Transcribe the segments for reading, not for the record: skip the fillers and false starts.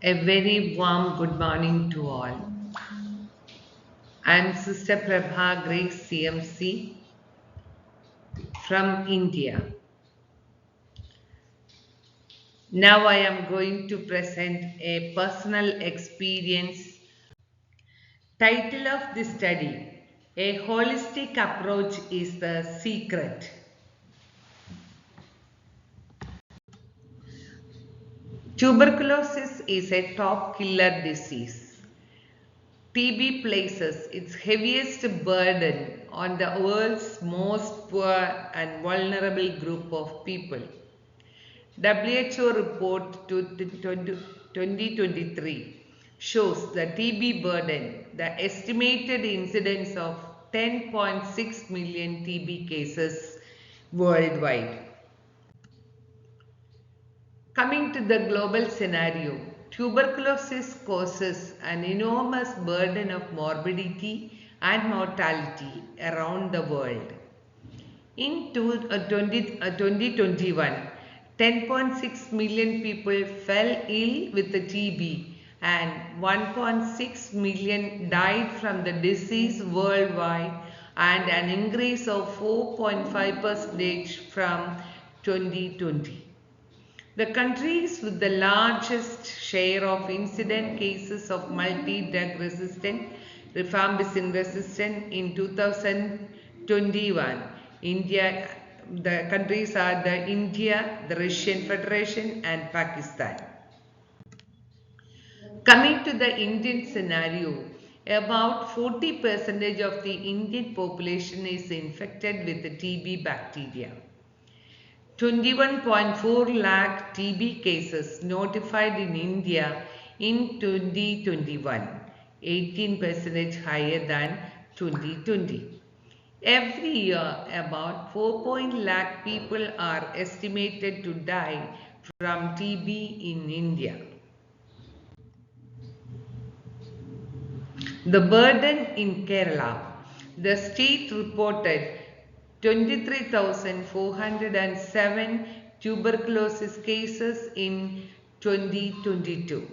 A very warm good morning to all. I am Sister Prabha Grace CMC from India. Now I am going to present a personal experience. Title of the study: A holistic approach is the secret. Tuberculosis is a top killer disease. TB places its heaviest burden on the world's most poor and vulnerable group of people. WHO report to 2023 shows the TB burden, the estimated incidence of 10.6 million TB cases worldwide. Coming to the global scenario, tuberculosis causes an enormous burden of morbidity and mortality around the world. In 2021, 10.6 million people fell ill with the TB and 1.6 million died from the disease worldwide, and an increase of 4.5% from 2020. The countries with the largest share of incident cases of multi-drug resistant, rifampicin resistant in 2021, the countries are the India, the Russian Federation and Pakistan. Coming to the Indian scenario, about 40% of the Indian population is infected with the TB bacteria. 21.4 lakh TB cases notified in India in 2021, 18% higher than 2020. Every year, about 4 lakh people are estimated to die from TB in India. The burden in Kerala. The state reported 23,407 tuberculosis cases in 2022.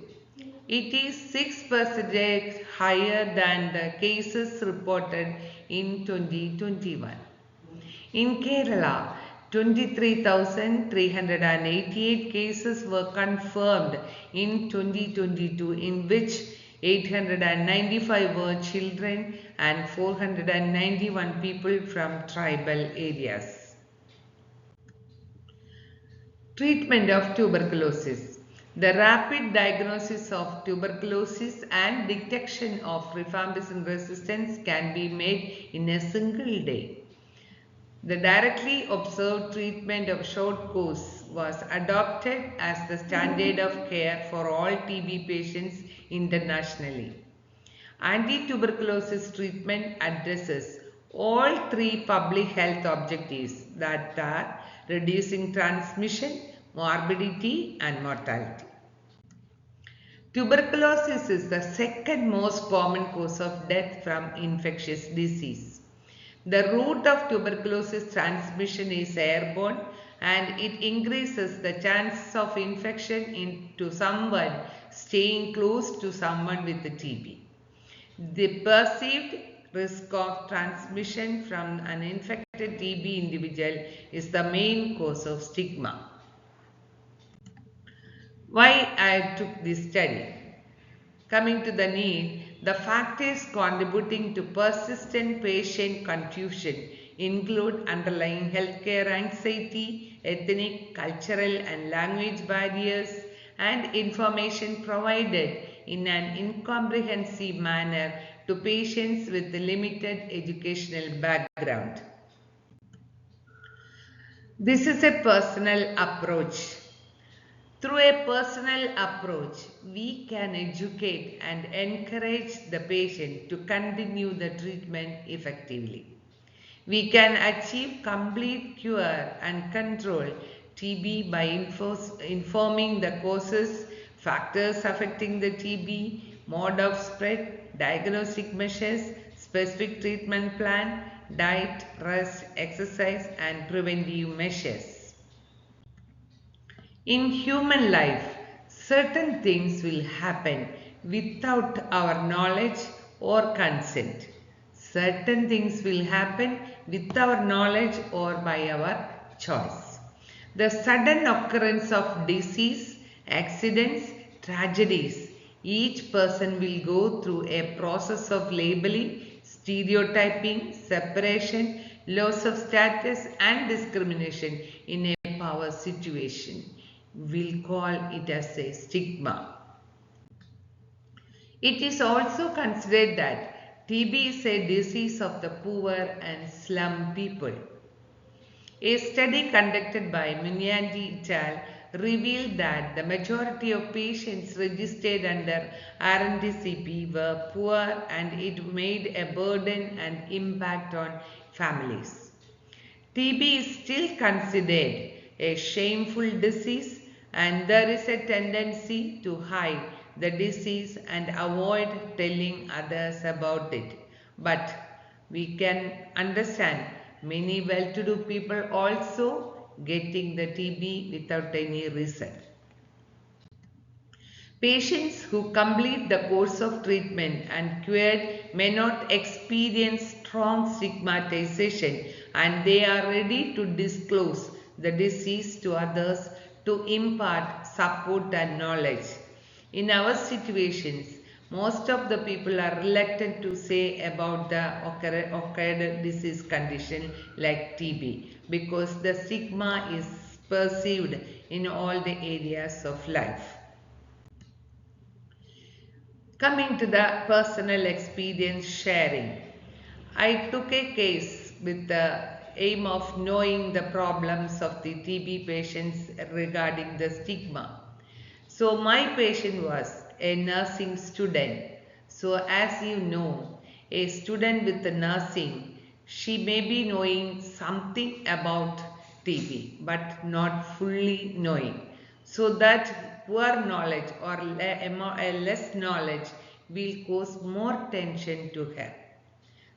It is 6% higher than the cases reported in 2021. In Kerala, 23,388 cases were confirmed in 2022, in which 895 were children and 491 people from tribal areas. Treatment of tuberculosis. The rapid diagnosis of tuberculosis and detection of rifampicin resistance can be made in a single day. The directly observed treatment of short course was adopted as the standard of care for all TB patients internationally. Anti-tuberculosis treatment addresses all three public health objectives, that are reducing transmission, morbidity and mortality. Tuberculosis is the second most common cause of death from infectious disease. The route of tuberculosis transmission is airborne, and it increases the chances of infection into someone staying close to someone with the TB. The perceived risk of transmission from an infected TB individual is the main cause of stigma. Why I took this study? Coming to the need, the factors contributing to persistent patient confusion include underlying healthcare anxiety, ethnic, cultural and language barriers, and information provided in an incomprehensive manner to patients with limited educational background. This is a personal approach. Through a personal approach, we can educate and encourage the patient to continue the treatment effectively. We can achieve complete cure and control TB by informing the causes, factors affecting the TB, mode of spread, diagnostic measures, specific treatment plan, diet, rest, exercise and preventive measures. In human life, certain things will happen without our knowledge or consent. Certain things will happen with our knowledge or by our choice. The sudden occurrence of disease, accidents, tragedies. Each person will go through a process of labeling, stereotyping, separation, loss of status and discrimination in a power situation. We'll call it as a stigma. It is also considered that TB is a disease of the poor and slum people. A study conducted by Marian et al. Revealed that the majority of patients registered under RNTCP were poor and it made a burden and impact on families. TB is still considered a shameful disease and there is a tendency to hide the disease and avoid telling others about it. But we can understand many well-to-do people also getting the TB without any reason. Patients who complete the course of treatment and cured may not experience strong stigmatization and they are ready to disclose the disease to others to impart support and knowledge. In our situations, most of the people are reluctant to say about the occurred disease condition like TB because the stigma is perceived in all the areas of life. Coming to the personal experience sharing, I took a case with the aim of knowing the problems of the TB patients regarding the stigma. So my patient was a nursing student. So as you know, a student with the nursing, she may be knowing something about TB but not fully knowing. So that poor knowledge or less knowledge will cause more tension to her.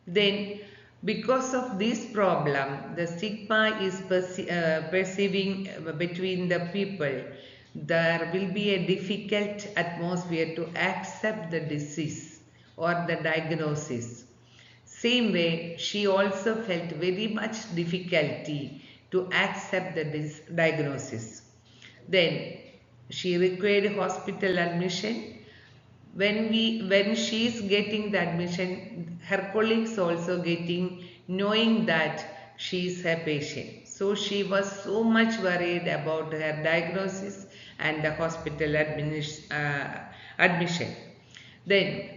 Then because of this problem, the stigma is perceiving between the people. There will be a difficult atmosphere to accept the disease or the diagnosis. Same way, she also felt very much difficulty to accept the diagnosis. Then she required hospital admission. When she is getting the admission, her colleagues also getting knowing that she is a patient. So she was so much worried about her diagnosis and the hospital admission. Then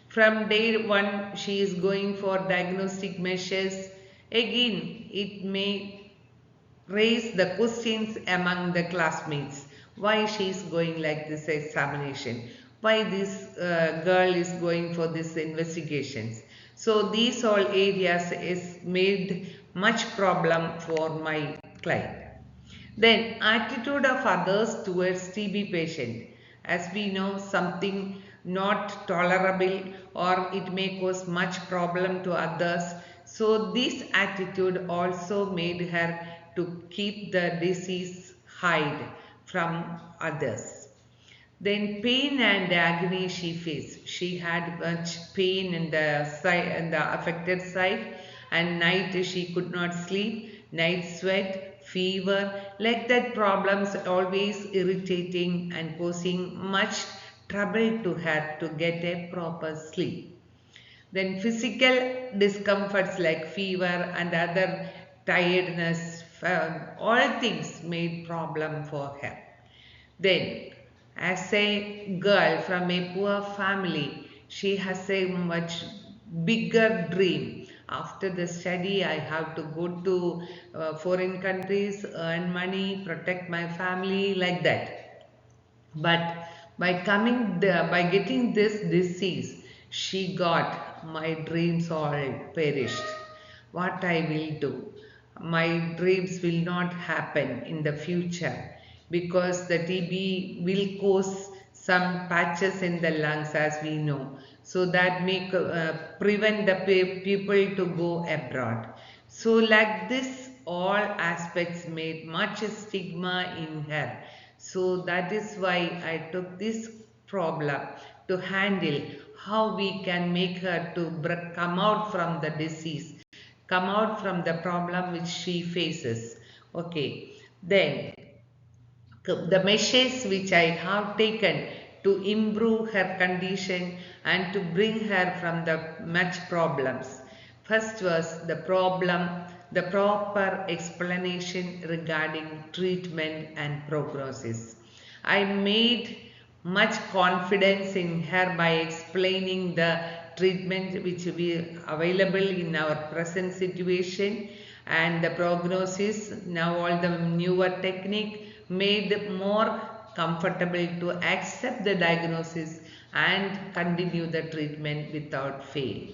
from day one she is going for diagnostic measures. Again it may raise the questions among the classmates. Why she is going like this examination? Why this girl is going for these investigations? So these all areas is made much problem for my client. Then attitude of others towards TB patient. As we know, something not tolerable or it may cause much problem to others. So this attitude also made her to keep the disease hide from others. Then pain and agony she faced. She had much pain in the side, in the affected side, and night she could not sleep, night sweat, fever, like that problems always irritating and causing much trouble to her to get a proper sleep. Then physical discomforts like fever and other tiredness, all things made problem for her. Then as a girl from a poor family, she has a much bigger dream. After the study, I have to go to foreign countries, earn money, protect my family, like that. But by getting this disease, she got my dreams all perished. What I will do? My dreams will not happen in the future because the TB will cause some patches in the lungs as we know. So that may prevent the people to go abroad. So like this all aspects made much stigma in her. So that is why I took this problem to handle how we can make her to come out from the disease, come out from the problem which she faces. Okay, then the measures which I have taken to improve her condition and to bring her from the much problems. First was the problem, the proper explanation regarding treatment and prognosis. I made much confidence in her by explaining the treatment which will be available in our present situation and the prognosis. Now all the newer technique made more comfortable to accept the diagnosis and continue the treatment without fail.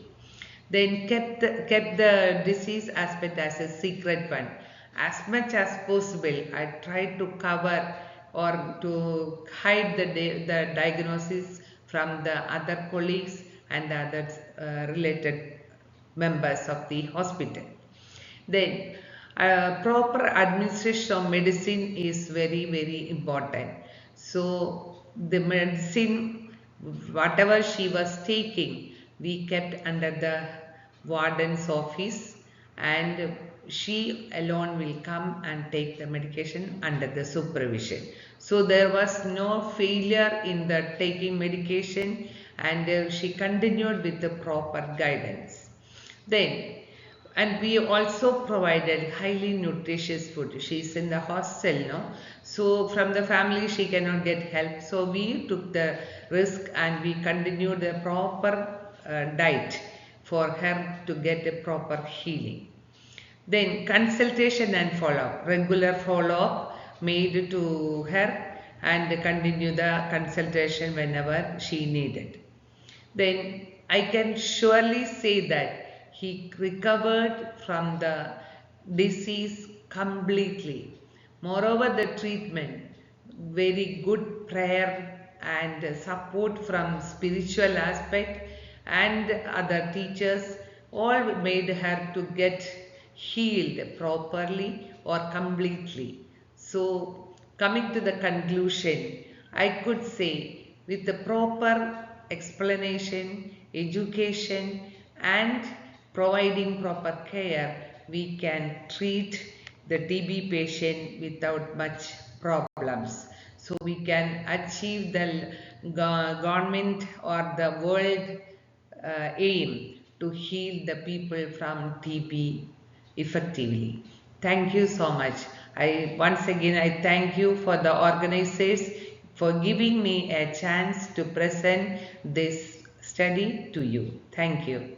Then kept the disease aspect as a secret one. As much as possible, I tried to cover or to hide the diagnosis from the other colleagues and the other related members of the hospital. Then proper administration of medicine is very important. So the medicine, whatever she was taking, we kept under the warden's office, and she alone will come and take the medication under the supervision. So there was no failure in the taking medication, and she continued with the proper guidance. Then, and we also provided highly nutritious food. She's in the hostel, no? So from the family she cannot get help. So we took the risk and we continued the proper diet for her to get a proper healing. Then consultation and follow-up, regular follow-up made to her and continue the consultation whenever she needed. Then I can surely say that he recovered from the disease completely. Moreover, the treatment, very good prayer and support from spiritual aspect and other teachers all made her to get healed properly or completely. So coming to the conclusion, I could say with the proper explanation, education and providing proper care, we can treat the TB patient without much problems. So we can achieve the government or the world aim to heal the people from TB effectively. Thank you so much. Once again I thank you for the organizers for giving me a chance to present this study to you. Thank you.